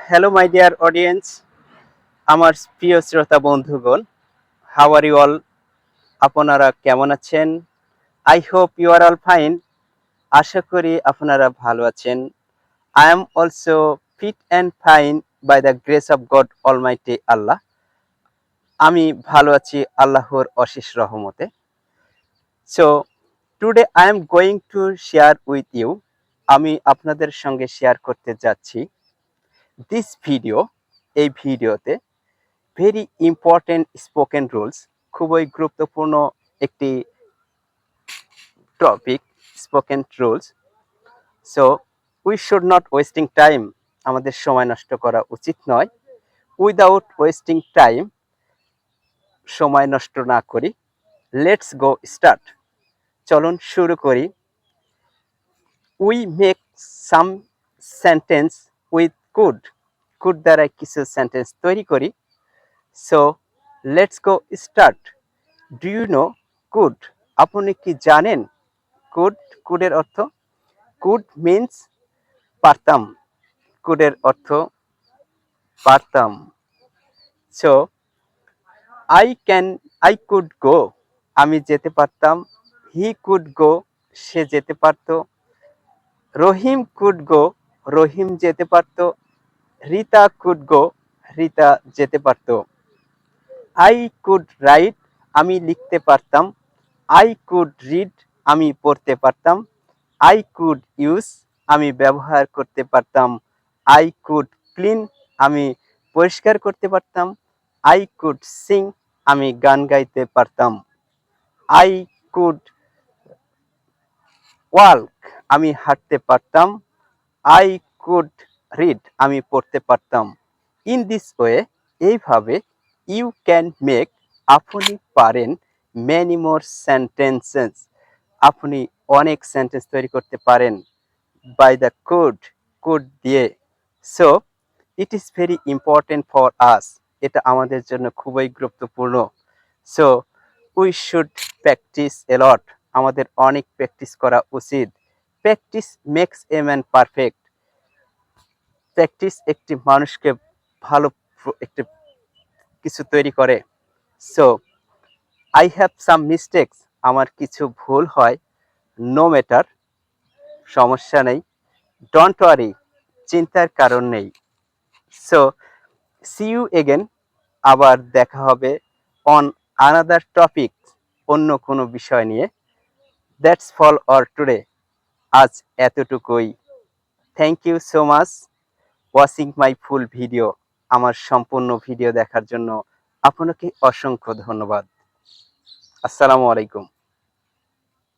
Hello, my dear audience. আমার প্রিয় শ্রোতা বন্ধুগণ, হাউ আর ইউ অল? আপনারা কেমন আছেন? I hope you are all fine. আশা করি আপনারা ভালো আছেন। I am also fit and fine by the grace of God almighty Allah. আমি ভালো আছি আল্লাহর অশেষ রহমতে। So today I am going to share with you. আমি আপনাদের সঙ্গে শেয়ার করতে যাচ্ছি দিস ভিডিও। এই ভিডিওতে ভেরি ইম্পর্টেন্ট স্পোকেন রুলস, খুবই গুরুত্বপূর্ণ একটি topic, spoken rules. So we should not wasting time, আমাদের সময় নষ্ট করা উচিত নয়। উইদাউট ওয়েস্টিং টাইম, সময় নষ্ট না করি, লেটস গো স্টার্ট। চলুন শুরু করি। We make some sentence with could. Could দ্বারা কিছু সেন্টেন্স তৈরি করি। So let's go start. Do you know could? আপনি কি জানেন কুড? কুডের অর্থ, কুড মিন্স পারতাম। কুডের অর্থ পারতাম। সো আই কুড গো, আমি যেতে পারতাম। হি কুড গো, সে যেতে পারত। রহিম কুড গো, রহিম যেতে পারত। রিতা কুড গো, রিতা যেতে পারত। আই কুড রাইট, আমি লিখতে পারতাম। আই কুড রিড, আমি পড়তে পারতাম। আই কুড ইউজ, আমি ব্যবহার করতে পারতাম। আই কুড ক্লিন, আমি পরিষ্কার করতে পারতাম। আই কুড সিং, আমি গান গাইতে পারতাম। আই কুড ওয়াল্ক, আমি হাঁটতে পারতাম। আই কুড রিড, আমি পড়তে পারতাম। ইন দিস ওয়ে, এইভাবে ইউ ক্যান মেক, আপনি পারেন, মেনি মোর সেন্টেন্সেস, আপনি অনেক সেন্টেন্স তৈরি করতে পারেন বাই দ্য কুড, কুড দিয়ে। So it is very important for us, এটা আমাদের জন্য খুবই গুরুত্বপূর্ণ। So we should practise a lot, আমাদের অনেক প্র্যাকটিস করা উচিত। Practice makes a man perfect. Practice একটি মানুষকে ভালো একটি কিছু তৈরি করে। So I have some mistakes, আমার কিছু ভুল হয়। নো ম্যাটার, সমস্যা নেই। ডোন্ট ওয়ারি, চিন্তার কারণ নেই। সো সি ইউ এগেন, আবার দেখা হবে অন আনাদার টপিক, অন্য কোনো বিষয় নিয়ে। দ্যাটস ফল অর টুডে, আজ এতটুকুই। Thank you so much watching my full video. আমার সম্পূর্ণ ভিডিও দেখার জন্য আপনাকে অসংখ্য ধন্যবাদ। আসসালামু আলাইকুম।